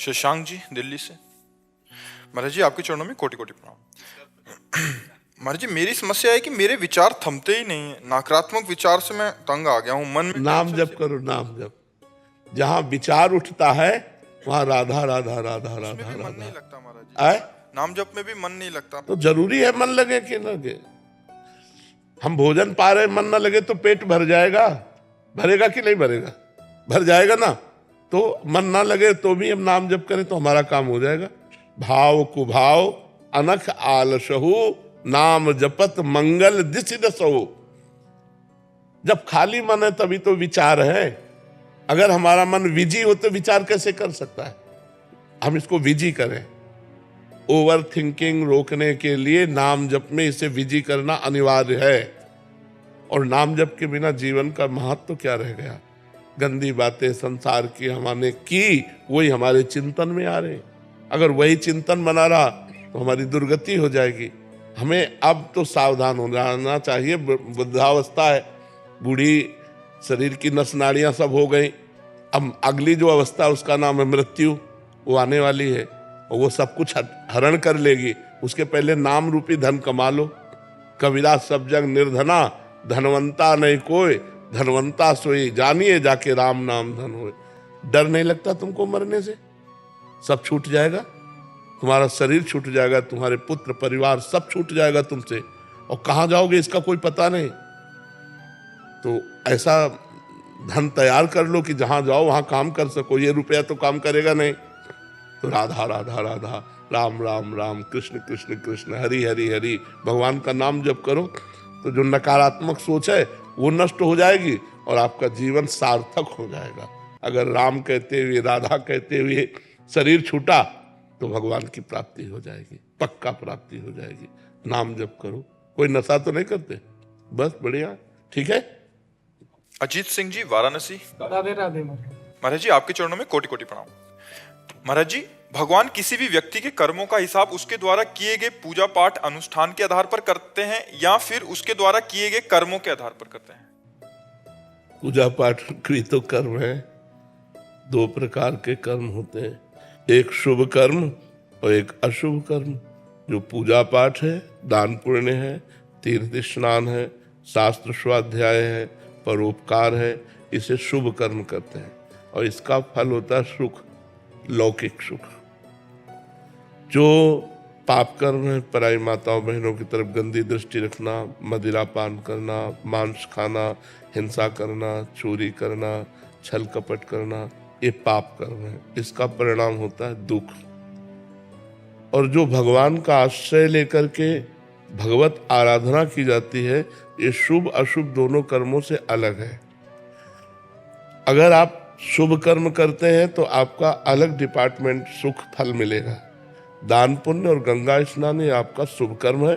शशांक जी दिल्ली से। महाराज जी आपके चरणों में कोटि कोटि प्रणाम। महाराज जी मेरी समस्या है कि मेरे विचार थमते ही नहीं है। नकारात्मक विचार से मैं तंग आ गया हूँ। मन में नाम जप करो, नाम जप। जहां विचार उठता है वहां राधा राधा राधा राधा उसमें भी मन नहीं राधा लगता महाराज जी। आए। नाम जप में भी मन नहीं लगता। तो जरूरी है मन लगे कि न लगे। हम भोजन पा रहे, मन न लगे तो पेट भर जाएगा, भरेगा कि नहीं भरेगा? भर जाएगा ना। तो मन ना लगे तो भी हम नाम जप करें तो हमारा काम हो जाएगा। भाव कुभाव अनख आलसहु नाम जपत मंगल दिस दसहु। जब खाली मन है तभी तो विचार है। अगर हमारा मन विजी हो तो विचार कैसे कर सकता है? हम इसको विजी करें। ओवर थिंकिंग रोकने के लिए नाम जप में इसे विजी करना अनिवार्य है। और नाम जप के बिना जीवन का महत्व तो क्या रह गया? गंदी बातें संसार की हमने की, वही हमारे चिंतन में आ रहे। अगर वही चिंतन बना रहा तो हमारी दुर्गति हो जाएगी। हमें अब तो सावधान हो जाना चाहिए। वृद्धावस्था है, बूढ़ी शरीर की नस नाड़ियां सब हो गई। अब अगली जो अवस्था उसका नाम है मृत्यु, वो आने वाली है और वो सब कुछ हरण कर लेगी। उसके पहले नाम रूपी धन कमा लो। कबीरा सब जग निर्धना, धनवंता नहीं कोई, धनवंता सोई जानिए जाके राम नाम धन होए। डर नहीं लगता तुमको मरने से? सब छूट जाएगा, तुम्हारा शरीर छूट जाएगा, तुम्हारे पुत्र परिवार सब छूट जाएगा तुमसे। और कहाँ जाओगे इसका कोई पता नहीं। तो ऐसा धन तैयार कर लो कि जहां जाओ वहां काम कर सको। ये रुपया तो काम करेगा नहीं। तो राधा राधा राधा, राम राम राम, कृष्ण कृष्ण कृष्ण, हरि हरि हरि, भगवान का नाम जप करो तो जो नकारात्मक सोच है वो नष्ट हो जाएगी और आपका जीवन सार्थक हो जाएगा। अगर राम कहते हुए, राधा कहते हुए शरीर छूटा तो भगवान की प्राप्ति हो जाएगी, पक्का प्राप्ति हो जाएगी। नाम जप करो। कोई नशा तो नहीं करते? बस बढ़िया, ठीक है। अजीत सिंह जी वाराणसी। राधे राधे। महाराज जी आपके चरणों में कोटि कोटि प्रणाम। महाराज जी भगवान किसी भी व्यक्ति के कर्मों का हिसाब उसके द्वारा किए गए पूजा पाठ अनुष्ठान के आधार पर करते हैं या फिर उसके द्वारा किए गए कर्मों के आधार पर करते हैं? पूजा पाठ की तो कर्म है। दो प्रकार के कर्म होते हैं, एक शुभ कर्म और एक अशुभ कर्म। जो पूजा पाठ है, दान पुण्य है, तीर्थ स्नान है, शास्त्र स्वाध्याय है, परोपकार है, इसे शुभ कर्म करते हैं और इसका फल होता है सुख, लौकिक सुख। जो पाप कर्म है, पराई माताओं बहनों की तरफ गंदी दृष्टि रखना, मदिरा पान करना, मांस खाना, हिंसा करना, चोरी करना, छल कपट करना, ये पाप कर्म है। इसका परिणाम होता है दुख। और जो भगवान का आश्रय लेकर के भगवत आराधना की जाती है, ये शुभ अशुभ दोनों कर्मों से अलग है। अगर आप शुभ कर्म करते हैं तो आपका अलग डिपार्टमेंट सुख फल मिलेगा। दान पुण्य और गंगा स्नान ये आपका शुभ कर्म है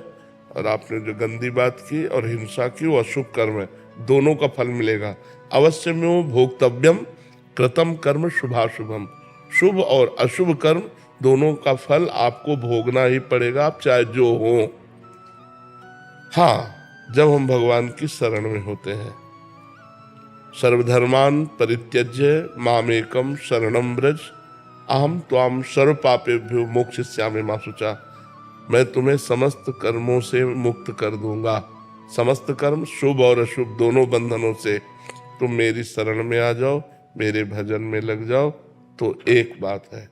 और आपने जो गंदी बात की और हिंसा की वो अशुभ कर्म है। दोनों का फल मिलेगा। अवश्य में वो भोक्तव्यम कृतम कर्म शुभाशुभम। शुभ और अशुभ कर्म दोनों का फल आपको भोगना ही पड़ेगा, आप चाहे जो हो। हाँ, जब हम भगवान की शरण में होते हैं। सर्वधर्मान परित्यज्य मामेकम शरणम व्रज अहम त्वाम सर्व पापेभ्यो मोक्षयिष्यामि मा शुचा। मैं तुम्हें समस्त कर्मों से मुक्त कर दूंगा, समस्त कर्म शुभ और अशुभ दोनों बंधनों से। तुम मेरी शरण में आ जाओ, मेरे भजन में लग जाओ। तो एक बात है,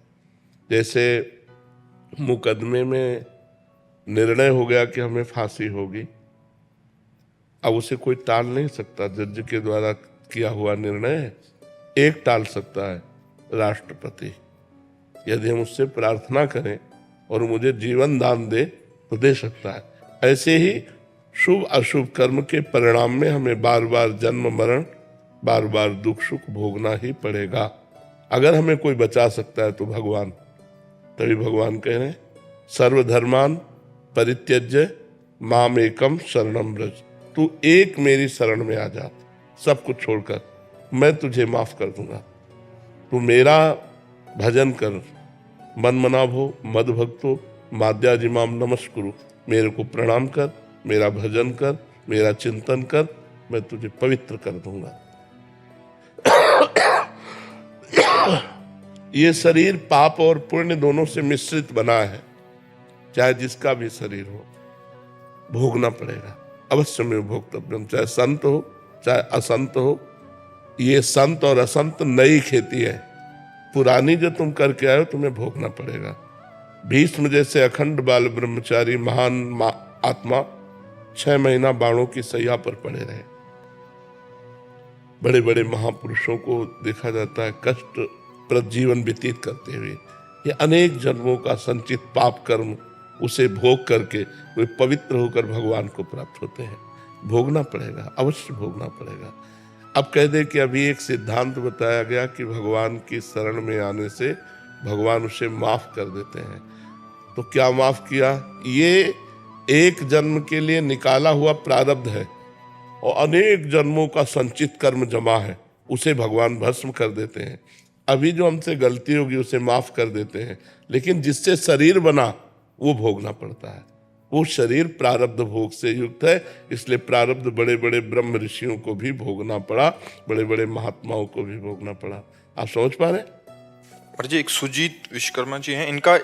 जैसे मुकदमे में निर्णय हो गया कि हमें फांसी होगी, अब उसे कोई टाल नहीं सकता। जज के द्वारा किया हुआ निर्णय एक टाल सकता है, राष्ट्रपति। यदि हम उससे प्रार्थना करें और मुझे जीवन दान दे तो दे सकता है। ऐसे ही शुभ अशुभ कर्म के परिणाम में हमें बार बार जन्म मरण, बार बार दुख सुख भोगना ही पड़ेगा। अगर हमें कोई बचा सकता है तो भगवान। तभी भगवान कह रहे हैं सर्वधर्मान परित्यज्य माम एकम शरणम व्रज। तू एक मेरी शरण में आ जा, सब कुछ छोड़कर, मैं तुझे माफ कर दूंगा। तू मेरा भजन कर। मन मनाभो मद भक्तो माद्याजिमाम नमस्कुरु। मेरे को प्रणाम कर, मेरा भजन कर, मेरा चिंतन कर, मैं तुझे पवित्र कर दूंगा। ये शरीर पाप और पुण्य दोनों से मिश्रित बना है, चाहे जिसका भी शरीर हो भोगना पड़ेगा, अवश्य में भोक्तव्यम, चाहे संत हो चाहे असंत हो। ये संत और असंत नई खेती है, पुरानी जो तुम करके आए हो तुम्हें भोगना पड़ेगा। भीष्म जैसे अखंड बाल ब्रह्मचारी महान आत्मा 6 महीना बाणों की सैया पर पड़े रहे। बड़े बड़े महापुरुषों को देखा जाता है कष्ट प्रद जीवन व्यतीत करते हुए, ये अनेक जन्मों का संचित पाप कर्म उसे भोग करके वे पवित्र होकर भगवान को प्राप्त होते हैं। भोगना पड़ेगा, अवश्य भोगना पड़ेगा। अब कह दे कि अभी एक सिद्धांत बताया गया कि भगवान की शरण में आने से भगवान उसे माफ कर देते हैं। तो क्या माफ किया? ये एक जन्म के लिए निकाला हुआ प्रारब्ध है और अनेक जन्मों का संचित कर्म जमा है, उसे भगवान भस्म कर देते हैं। अभी जो हमसे गलती होगी उसे माफ कर देते हैं, लेकिन जिससे शरीर बना वो भोगना पड़ता है। वो शरीर प्रारब्ध भोग से युक्त है, इसलिए प्रारब्ध बड़े बड़े ब्रह्म ऋषियों को भी भोगना पड़ा, बड़े बड़े महात्माओं को भी भोगना पड़ा। आप समझ पा रहे? महाराज जी, एक सुजीत विश्वकर्मा जी हैं, इनका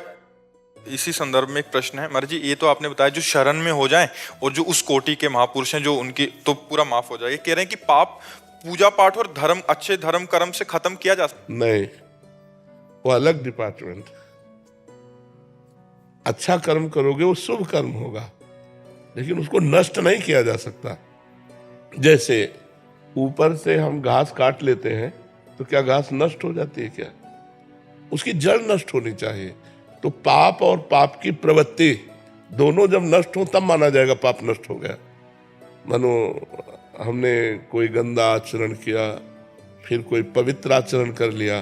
इसी संदर्भ में एक प्रश्न है। महाराज जी, ये तो आपने बताया जो शरण में हो जाएं और जो उस कोटि के महापुरुष हैं जो उनकी तो पूरा माफ हो जाए, ये कह रहे हैं कि पाप पूजा पाठ और धर्म, अच्छे धर्म कर्म से खत्म किया जा सकता? नहीं, वो अलग डिपार्टमेंट। अच्छा कर्म करोगे वो शुभ कर्म होगा, लेकिन उसको नष्ट नहीं किया जा सकता। जैसे ऊपर से हम घास काट लेते हैं तो क्या घास नष्ट हो जाती है? क्या उसकी जड़ नष्ट होनी चाहिए। तो पाप और पाप की प्रवृत्ति दोनों जब नष्ट हो तब माना जाएगा पाप नष्ट हो गया। मानो हमने कोई गंदा आचरण किया, फिर कोई पवित्र आचरण कर लिया,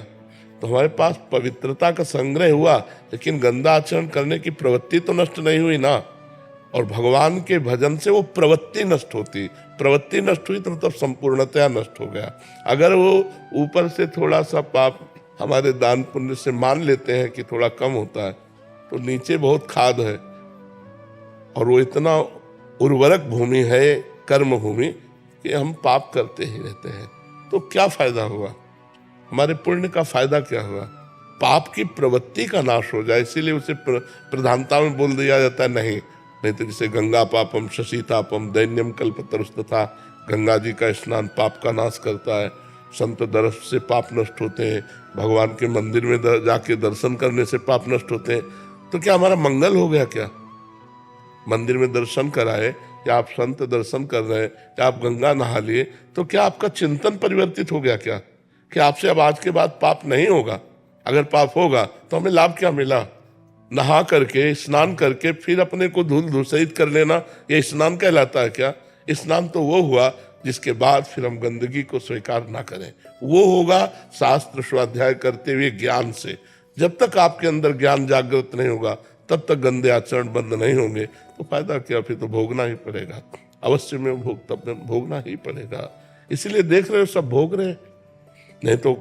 तो हमारे पास पवित्रता का संग्रह हुआ, लेकिन गंदा आचरण करने की प्रवृत्ति तो नष्ट नहीं हुई ना। और भगवान के भजन से वो प्रवृत्ति नष्ट होती, प्रवृत्ति नष्ट हुई तो मतलब संपूर्णतया नष्ट हो गया। अगर वो ऊपर से थोड़ा सा पाप हमारे दान पुण्य से मान लेते हैं कि थोड़ा कम होता है, तो नीचे बहुत खाद है और वो इतना उर्वरक भूमि है, कर्म भूमि, कि हम पाप करते ही रहते हैं। तो क्या फायदा हुआ? हमारे पुण्य का फायदा क्या हुआ? पाप की प्रवृत्ति का नाश हो जाए, इसीलिए उसे प्रधानता में बोल दिया जाता है। नहीं तो जैसे गंगा पापम शशीतापम दैन्यम कल्पतरुस्तथा, गंगा जी का स्नान पाप का नाश करता है, संत दर्शन से पाप नष्ट होते हैं, भगवान के मंदिर में जाके दर्शन करने से पाप नष्ट होते हैं। तो क्या हमारा मंगल हो गया? क्या मंदिर में दर्शन कराए, या आप संत दर्शन कर रहे हैं, या आप गंगा नहा लिए, तो क्या आपका चिंतन परिवर्तित हो गया? क्या कि आपसे अब आज के बाद पाप नहीं होगा? अगर पाप होगा तो हमें लाभ क्या मिला? नहा करके, स्नान करके फिर अपने को धूल धूसरित कर लेना, ये स्नान कहलाता है क्या? स्नान तो वो हुआ जिसके बाद फिर हम गंदगी को स्वीकार ना करें। वो होगा शास्त्र स्वाध्याय करते हुए ज्ञान से। जब तक आपके अंदर ज्ञान जागृत नहीं होगा तब तक गंदे आचरण बंद नहीं होंगे। तो फायदा क्या? फिर तो भोगना ही पड़ेगा, अवश्य में भोगना ही पड़ेगा। इसीलिए देख रहे हो सब भोग रहे हैं। नहीं तो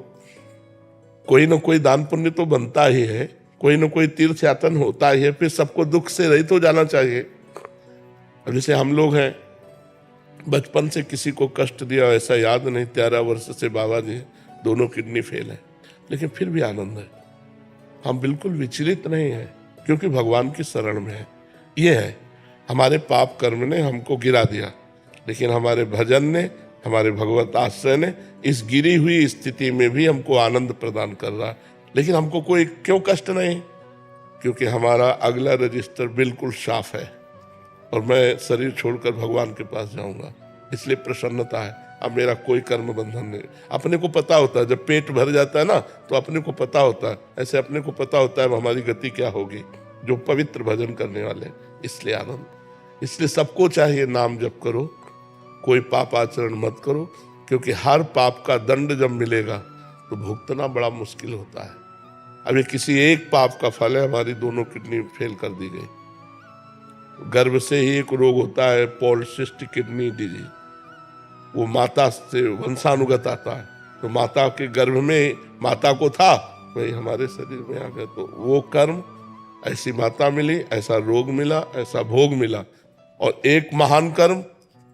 कोई ना कोई दान पुण्य तो बनता ही है, कोई ना कोई तीर्थ यातन होता ही है, फिर सबको दुख से रहित हो जाना चाहिए। अब जैसे हम लोग हैं, बचपन से किसी को कष्ट दिया ऐसा याद नहीं, 13 वर्ष से बाबा जी दोनों किडनी फेल है, लेकिन फिर भी आनंद है। हम बिल्कुल विचलित नहीं है, क्योंकि भगवान की शरण में है। ये है, हमारे पाप कर्म ने हमको गिरा दिया, लेकिन हमारे भजन ने, हमारे भगवत आश्रय ने इस गिरी हुई स्थिति में भी हमको आनंद प्रदान कर रहा है। लेकिन हमको कोई क्यों कष्ट नहीं? क्योंकि हमारा अगला रजिस्टर बिल्कुल साफ है और मैं शरीर छोड़कर भगवान के पास जाऊंगा, इसलिए प्रसन्नता है। अब मेरा कोई कर्म बंधन नहीं। अपने को पता होता है, जब पेट भर जाता है ना तो अपने को पता होता है, ऐसे अपने को पता होता है हमारी गति क्या होगी, जो पवित्र भजन करने वाले, इसलिए आनंद। इसलिए सबको चाहिए नाम जप करो, कोई पाप आचरण मत करो, क्योंकि हर पाप का दंड जब मिलेगा तो भुगतना बड़ा मुश्किल होता है। अब ये किसी एक पाप का फल है, हमारी दोनों किडनी फेल कर दी गई। गर्भ से ही एक रोग होता है पॉलिसिस्टिक किडनी डिजीज, वो माता से वंशानुगत आता है। तो माता के गर्भ में माता को था, वही हमारे शरीर में आ गया। तो वो कर्म, ऐसी माता मिली, ऐसा रोग मिला, ऐसा भोग मिला। और एक महान कर्म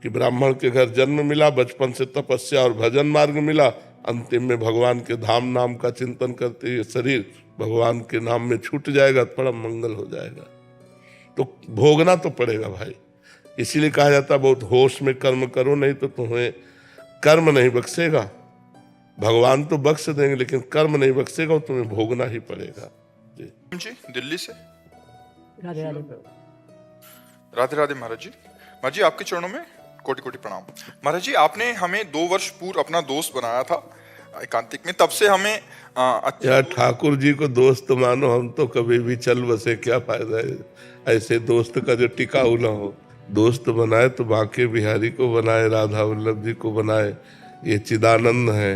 कि ब्राह्मण के घर जन्म मिला, बचपन से तपस्या और भजन मार्ग मिला, अंतिम में भगवान के धाम नाम का चिंतन करते हुए शरीर भगवान के नाम में छूट जाएगा, परम मंगल हो जाएगा। तो भोगना तो पड़ेगा भाई। इसीलिए कहा जाता है बहुत होश में कर्म करो, नहीं तो तुम्हें कर्म नहीं बख्शेगा। भगवान तो बख्श देंगे लेकिन कर्म नहीं बख्शेगा, और तुम्हें भोगना ही पड़ेगा। जी दिल्ली से राधे राधे। राधे राधे महाराज जी। महाराज जी आपके चरणों में कोटि कोटि प्रणाम। महाराज जी आपने हमें 2 वर्ष पूर्व अपना दोस्त बनाया था एकांतिक में, तब से हमें यार ठाकुर जी को दोस्त मानो, हम तो कभी भी चल बसे, क्या फायदा है ऐसे दोस्त का जो टिकाऊ ना हो। दोस्त बनाए तो बांके बिहारी को बनाए, राधा वल्लभ जी को बनाए। ये चिदानंद है,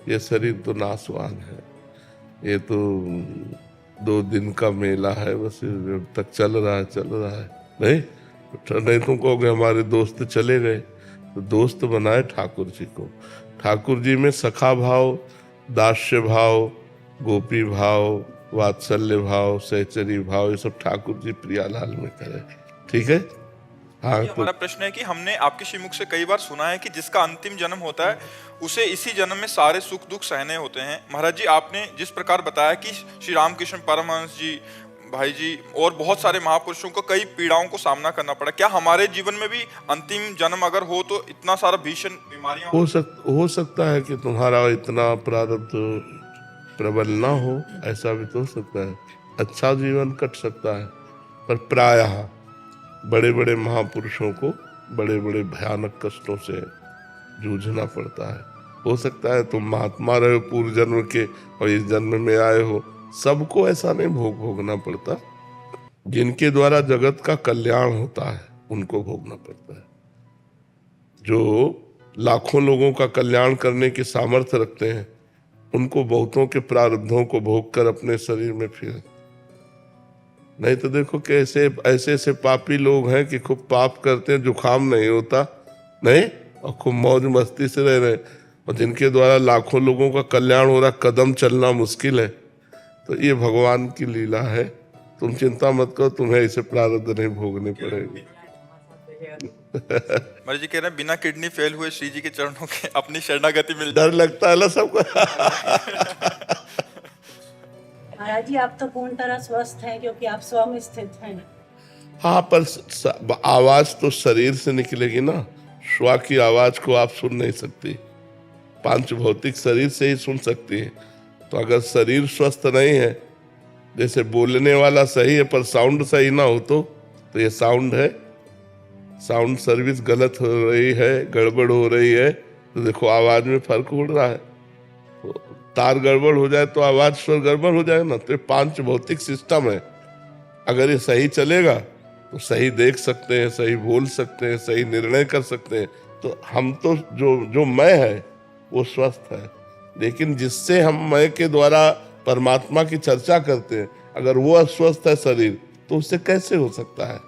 ये शरीर तो नासवान है, ये तो 2 दिन का मेला है, बस जब तक चल रहा है। नहीं तुम कहोगे हमारे दोस्त चले गए, तो दोस्त बनाए ठाकुर जी को। ठाकुर जी में सखा भाव, दास्य भाव, गोपी भाव, वात्सल्य भाव, सहचरी भाव, ये सब ठाकुर जी प्रियालाल में करे। ठीक है। हाँ, तो हमारा प्रश्न है कि हमने आपके श्रीमुख से कई बार सुना है कि जिसका अंतिम जन्म होता है उसे इसी जन्म में सारे सुख दुख सहने होते हैं। महाराज जी आपने जिस प्रकार बताया कि श्री रामकृष्ण परमहंस जी, भाई जी और बहुत सारे महापुरुषों को कई पीड़ाओं को सामना करना पड़ा, क्या हमारे जीवन में भी अंतिम जन्म अगर हो तो इतना सारा भीषण बीमारियां हो सकता है कि तुम्हारा इतना प्रारब्ध प्रबल ना हो, ऐसा भी तो हो सकता है। अच्छा जीवन कट सकता है, पर प्रायः बड़े बड़े महापुरुषों को बड़े बड़े भयानक कष्टों से जूझना पड़ता है। हो सकता है तुम महात्मा रहे हो पूर्व जन्म के और इस जन्म में आए हो, सबको ऐसा नहीं भोगना पड़ता। जिनके द्वारा जगत का कल्याण होता है उनको भोगना पड़ता है। जो लाखों लोगों का कल्याण करने की सामर्थ्य रखते हैं उनको बहुतों के प्रारब्धों को भोग कर अपने शरीर में फिर। नहीं तो देखो कैसे ऐसे पापी लोग हैं कि खूब पाप करते हैं, जुखाम नहीं होता नहीं, और खूब मौज मस्ती से रह रहे, और जिनके द्वारा लाखों लोगों का कल्याण हो रहा, कदम चलना मुश्किल है। तो ये भगवान की लीला है, तुम चिंता मत करो, तुम्हें ऐसे प्रारब्ध नहीं भोगने पड़ेंगे। महाराज जी कह रहे हैं बिना किडनी फेल हुए श्री जी के चरणों के अपनी शरणागति मिल। डर लगता है ना सबको। महाराज जी आप तो पूर्ण तरह स्वस्थ हैं क्योंकि आप स्व में स्थित हैं। हाँ, पर आवाज तो शरीर से निकलेगी ना, श्वा की आवाज को आप सुन नहीं सकती, पांच भौतिक शरीर से ही सुन सकती है। तो अगर शरीर स्वस्थ नहीं है, जैसे बोलने वाला सही है पर साउंड सही ना हो तो ये साउंड है, साउंड सर्विस गलत हो रही है, गड़बड़ हो रही है, तो देखो आवाज में फर्क उड़ रहा है। तो तार गड़बड़ हो जाए तो आवाज स्वर गड़बड़ हो जाएगा ना। तो ये पांच भौतिक सिस्टम है, अगर ये सही चलेगा तो सही देख सकते हैं, सही बोल सकते हैं, सही निर्णय कर सकते हैं। तो हम तो जो मैं है वो स्वस्थ है, लेकिन जिससे हम मैं के द्वारा परमात्मा की चर्चा करते हैं, अगर वो अस्वस्थ है शरीर, तो उससे कैसे हो सकता है?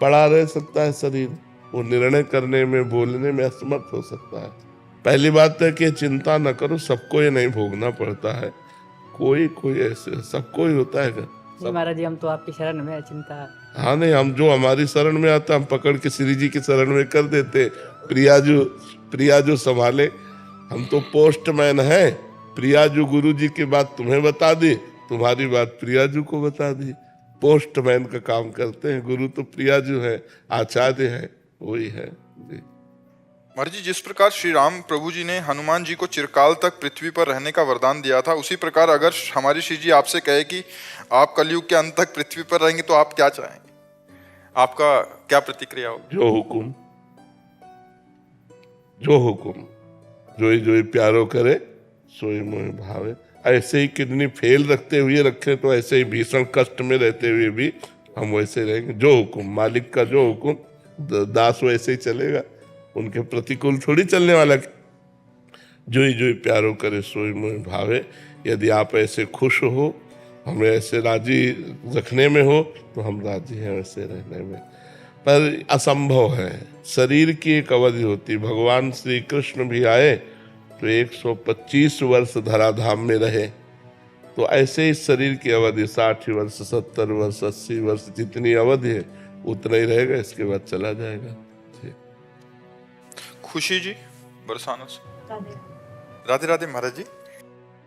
पड़ा रह सकता है शरीर, वो निर्णय करने में बोलने में असमर्थ हो सकता है। पहली बात है कि चिंता न करो, सबको ये नहीं भोगना पड़ता है, कोई ऐसे सबको ही होता है। महाराज जी हम तो आपकी शरण में है, चिंता। हाँ नहीं, हम जो हमारी शरण में आता हम पकड़ के श्री जी की शरण में कर देते। प्रियाजू संभाले, हम तो पोस्टमैन है। प्रियाजू गुरु जी की बात तुम्हें बता दी, तुम्हारी बात प्रियाजू को बता दी। पोस्टमैन का काम करते हैं, गुरु तो प्रियाजू है, आचार्य है, वही है जी। महाराज जी जिस प्रकार श्री राम प्रभु जी ने हनुमान जी को चिरकाल तक पृथ्वी पर रहने का वरदान दिया था, उसी प्रकार अगर हमारी श्री जी आपसे कहे कि आप कलयुग के अंत तक पृथ्वी पर रहेंगे तो आप क्या चाहेंगे? आपका क्या प्रतिक्रिया होगी? जो हुकुम जो ही प्यारो करे सोई मोहि भावे। ऐसे ही किडनी फेल रखते हुए रखे तो ऐसे ही भीषण कष्ट में रहते हुए भी हम वैसे रहेंगे। जो हुकुम मालिक का, जो हुकुम दास वैसे ही चलेगा, उनके प्रतिकूल थोड़ी चलने वाला। जो ही प्यारो करे सोई मोहि भावे। यदि आप ऐसे खुश हो, हमें ऐसे राजी रखने में हो, तो हम राजी हैं वैसे रहने में। पर असंभव है, शरीर की एक अवधि होती। भगवान श्री कृष्ण भी आए तो 125 वर्ष धराधाम में रहे, तो ऐसे ही शरीर की अवधि 60 वर्ष, 70 वर्ष, 80 वर्ष, जितनी अवधि है उतना ही रहेगा, इसके बाद चला जाएगा। खुशी जी बरसाना से। राधे राधे महाराज जी।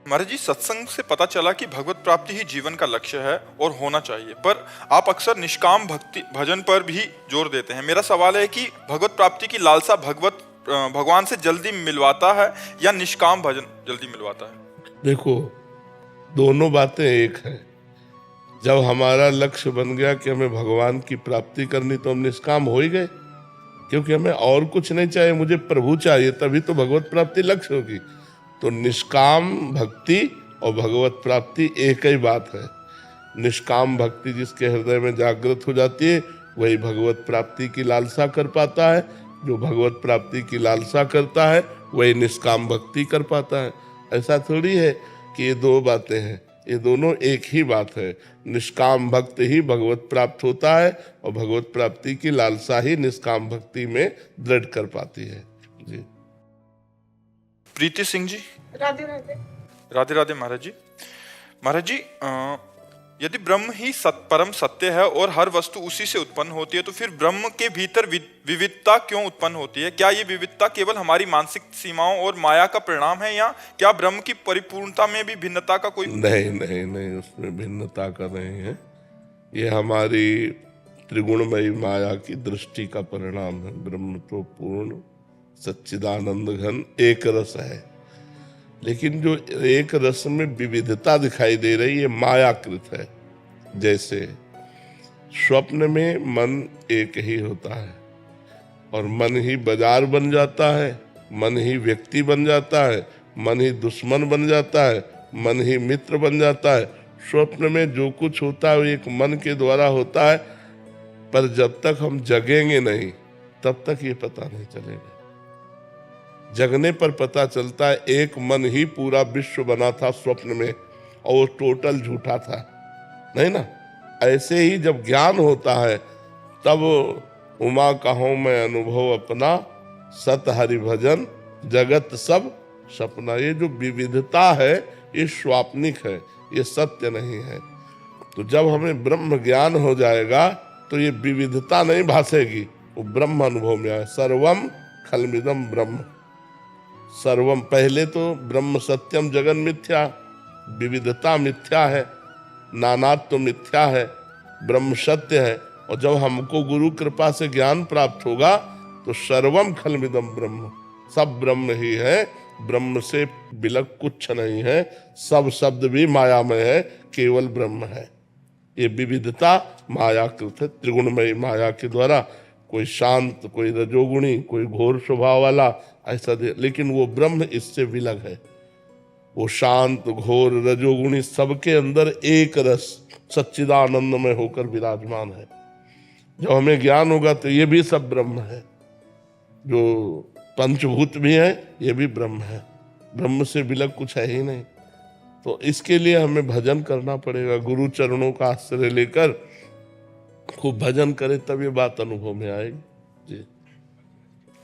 महाराज जी, सत्संग से पता चला कि भगवत प्राप्ति ही जीवन का लक्ष्य है और होना चाहिए, पर आप अक्सर निष्काम भक्ति भजन पर भी जोर देते हैं। मेरा सवाल है कि भगवत प्राप्ति की लालसा भगवान से जल्दी मिलवाता है या निष्काम भजन जल्दी मिलवाता है? देखो, दोनों बातें एक है। जब हमारा लक्ष्य बन गया कि हमें भगवान की प्राप्ति करनी, तो हम निष्काम हो ही गए, क्योंकि हमें और कुछ नहीं चाहिए, मुझे प्रभु चाहिए, तभी तो भगवत प्राप्ति लक्ष्य होगी। तो निष्काम भक्ति और भगवत प्राप्ति एक ही बात है। निष्काम भक्ति जिसके हृदय में जागृत हो जाती है, वही भगवत प्राप्ति की लालसा कर पाता है। जो भगवत प्राप्ति की लालसा करता है, वही निष्काम भक्ति कर पाता है। ऐसा थोड़ी है कि ये दो बातें हैं, ये दोनों एक ही बात है। निष्काम भक्त ही भगवत प्राप्त होता है और भगवत प्राप्ति की लालसा ही निष्काम भक्ति में दृढ़ कर पाती है। जी। प्रीति सिंह जी। राधे राधे। राधे राधे महाराज जी। महाराज जी, यदि ब्रह्म ही परम सत्य है और हर वस्तु उसी से उत्पन्न होती है, तो फिर ब्रह्म के भीतर विविधता क्यों उत्पन्न होती है? क्या ये विविधता केवल हमारी मानसिक सीमाओं और माया का परिणाम है, या क्या ब्रह्म की परिपूर्णता में भी भिन्नता का कोई? नहीं, उसमें भिन्नता का नहीं है। ये हमारी त्रिगुणमयी माया की दृष्टि का परिणाम है। ब्रह्म तो पूर्ण सच्चिदानंद घन एक रस है, लेकिन जो एक रस में विविधता दिखाई दे रही है, मायाकृत है। जैसे स्वप्न में मन एक ही होता है और मन ही बाजार बन जाता है, मन ही व्यक्ति बन जाता है, मन ही दुश्मन बन जाता है, मन ही मित्र बन जाता है। स्वप्न में जो कुछ होता है वो एक मन के द्वारा होता है, पर जब तक हम जगेंगे नहीं तब तक ये पता नहीं चलेगा। जगने पर पता चलता है एक मन ही पूरा विश्व बना था स्वप्न में, और वो टोटल झूठा था, नहीं ना। ऐसे ही जब ज्ञान होता है तब उमा कहूँ मैं अनुभव अपना, सत हरि भजन जगत सब सपना। ये जो विविधता है ये स्वाप्निक है, ये सत्य नहीं है। तो जब हमें ब्रह्म ज्ञान हो जाएगा तो ये विविधता नहीं भासेगी, वो ब्रह्म अनुभव में आए। सर्वम खलमिदम ब्रह्म, सर्वम पहले तो ब्रह्म सत्यम जगन मिथ्या, विविधता मिथ्या है, नानात्व मिथ्या है, ब्रह्म सत्य है। और जब हमको गुरु कृपा से ज्ञान प्राप्त होगा तो सर्वम खलमिदम ब्रह्म, सब ब्रह्म ही है, ब्रह्म से बिलक कुछ नहीं है, सब शब्द भी मायामय है, केवल ब्रह्म है। ये विविधता मायाकृत है, त्रिगुणमयी माया के द्वारा। कोई शांत, कोई रजोगुणी, कोई घोर स्वभाव वाला, ऐसा लेकिन वो ब्रह्म इससे विलग है। वो शांत, घोर, रजोगुणी सबके अंदर एक रस सच्चिदानंद में होकर विराजमान है। जब हमें ज्ञान होगा तो ये भी सब ब्रह्म है। जो पंचभूत भी है ये भी ब्रह्म है, ब्रह्म से विलग कुछ है ही नहीं। तो इसके लिए हमें भजन करना पड़ेगा, गुरु चरणों का आश्रय लेकर खूब भजन करें, तब ये बात अनुभव में आएगी। जी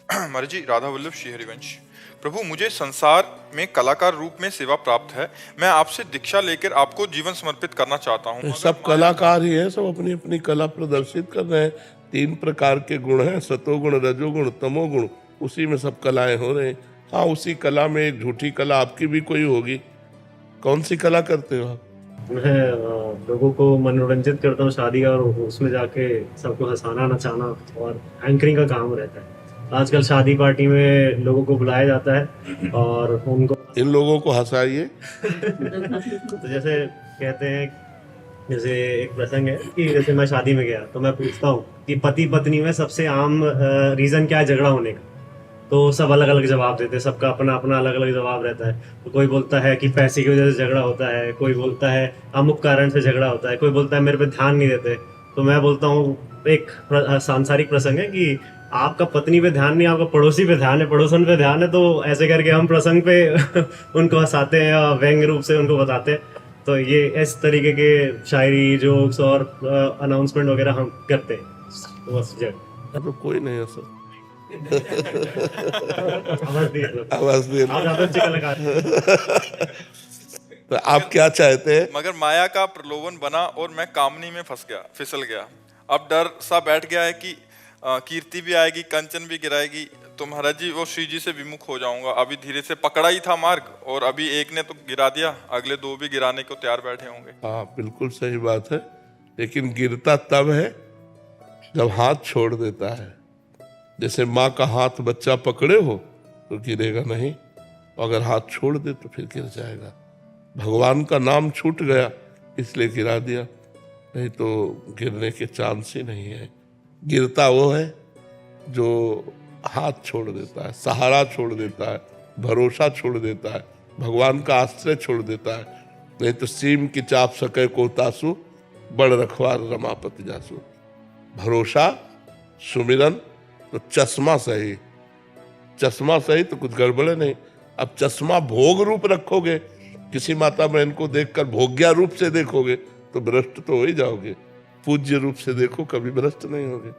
महाराज जी, राधा वल्लभ श्री हरिवंश। प्रभु, मुझे संसार में कलाकार रूप में सेवा प्राप्त है। मैं आपसे दीक्षा लेकर आपको जीवन समर्पित करना चाहता हूँ। सब कलाकार ही है, सब अपनी अपनी कला प्रदर्शित कर रहे हैं। 3 प्रकार के गुण हैं, सतोगुण, रजोगुण, तमोगुण, उसी में सब कलाएं हो रही हैं। हाँ, उसी कला में एक झूठी कला आपकी भी कोई होगी। कौन सी कला करते हो आप? मैं लोगों को मनोरंजित करता हूँ शादी, और उसमें जाके सबको हंसाना, नचाना और एंकरिंग का काम रहता है। आजकल शादी पार्टी में लोगों को बुलाया जाता है और उनको इन लोगों को हंसाइए। तो जैसे कहते हैं, जैसे एक प्रसंग है कि जैसे मैं शादी में गया तो मैं पूछता हूँ कि पति पत्नी में सबसे आम रीजन क्या है झगड़ा होने का, तो सब अलग अलग जवाब देते हैं, सबका अपना अपना अलग अलग जवाब रहता है। तो कोई बोलता है कि पैसे की वजह से झगड़ा होता है, कोई बोलता है अमुक कारण से झगड़ा होता है, कोई बोलता है मेरे पे ध्यान नहीं देते। तो मैं बोलता हूँ, एक सांसारिक प्रसंग है कि आपका पत्नी पे ध्यान नहीं, आपका पड़ोसी पे ध्यान है, पड़ोसन पे ध्यान है। तो ऐसे करके हम प्रसंग पे उनको हंसाते हैं या व्यंग्य रूप से उनको बताते हैं। तो ये इस तरीके के शायरी, जोक्स और अनाउंसमेंट वगैरह हम करते हैं। तो बस तो कोई नहीं हंसा। आवाज दिए तो आप क्या चाहते हैं? मगर माया का प्रलोभन बना और मैं कामनी में फिसल गया। अब डर सा बैठ गया है कि कीर्ति भी आएगी, कंचन भी गिराएगी, तो महाराज जी वो श्री जी से विमुख हो जाऊंगा, अभी धीरे से पकड़ा ही था मार्ग और अभी एक ने तो गिरा दिया, अगले 2 भी गिराने को तैयार बैठे होंगे। हाँ बिल्कुल सही बात है, लेकिन गिरता तब है जब हाथ छोड़ देता है। जैसे माँ का हाथ बच्चा पकड़े हो तो गिरेगा नहीं, अगर हाथ छोड़ दे तो फिर गिर जाएगा। भगवान का नाम छूट गया इसलिए गिरा दिया, नहीं तो गिरने के चांस ही नहीं है। गिरता वो है जो हाथ छोड़ देता है, सहारा छोड़ देता है, भरोसा छोड़ देता है, भगवान का आश्रय छोड़ देता है। नहीं तो सीम की चाप सके को तासु, बड़ रखवार रमापति जासु। भरोसा सुमिरन तो चश्मा सही, चश्मा सही तो कुछ गड़बड़े नहीं। अब चश्मा भोग रूप रखोगे, किसी माता बहन को देखकर भोग्या रूप से देखोगे तो भ्रष्ट तो हो ही जाओगे, पूज्य रूप से देखो कभी भ्रष्ट नहीं होगे।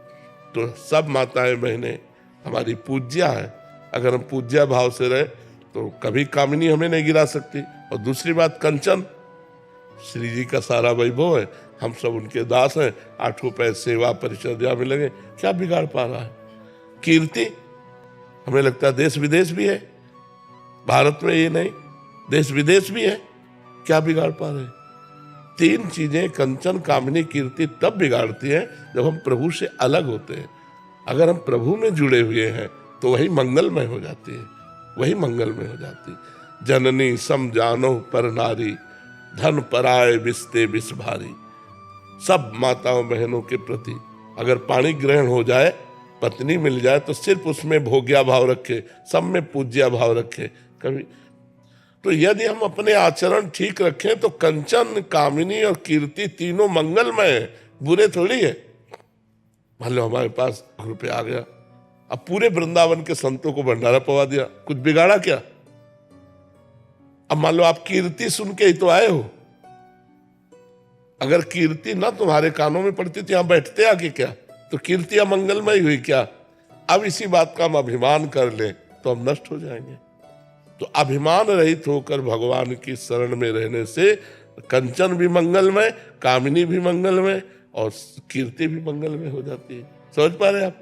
तो सब माताएं बहनें हमारी पूज्या है, अगर हम पूज्या भाव से रहे तो कभी कामिनी हमें नहीं गिरा सकती। और दूसरी बात, कंचन श्री जी का सारा वैभव है, हम सब उनके दास हैं, 8 पैसे सेवा परिचर्या में लगे, क्या बिगाड़ पा रहा है। कीर्ति हमें लगता है देश विदेश भी है, भारत में ये नहीं देश विदेश भी है, क्या बिगाड़ पा रहे। 3 चीजें कंचन कामिनी कीर्ति तब बिगाड़ती हैं जब हम प्रभु से अलग होते हैं। अगर हम प्रभु में जुड़े हुए हैं तो वही मंगलमय हो जाती है, वही मंगलमय हो जाती है। जननी सम जानो पर नारी, धन पराए बिस्ते बिस भारी। सब माताओं बहनों के प्रति अगर पाणी ग्रहण हो जाए, पत्नी मिल जाए तो सिर्फ उसमें भोग्या भाव रखे, सब में पूज्या भाव रखे कभी। तो यदि हम अपने आचरण ठीक रखें तो कंचन कामिनी और कीर्ति तीनों मंगलमय है, बुरे थोड़ी है। मान लो हमारे पास रुपया आ गया, अब पूरे वृंदावन के संतों को भंडारा पवा दिया, कुछ बिगाड़ा क्या। अब मान लो आप कीर्ति सुन के ही तो आए हो, अगर कीर्ति ना तुम्हारे कानों में पड़ती तो यहां बैठते आके क्या, तो कीर्ति अमंगलमय हुई क्या। अब इसी बात का हम अभिमान कर लें तो हम नष्ट हो जाएंगे। तो अभिमान रहित होकर भगवान की शरण में रहने से कंचन भी मंगलमय, कामिनी भी मंगलमय और कीर्ति भी मंगलमय हो जाती है। समझ पा रहे हैं आप।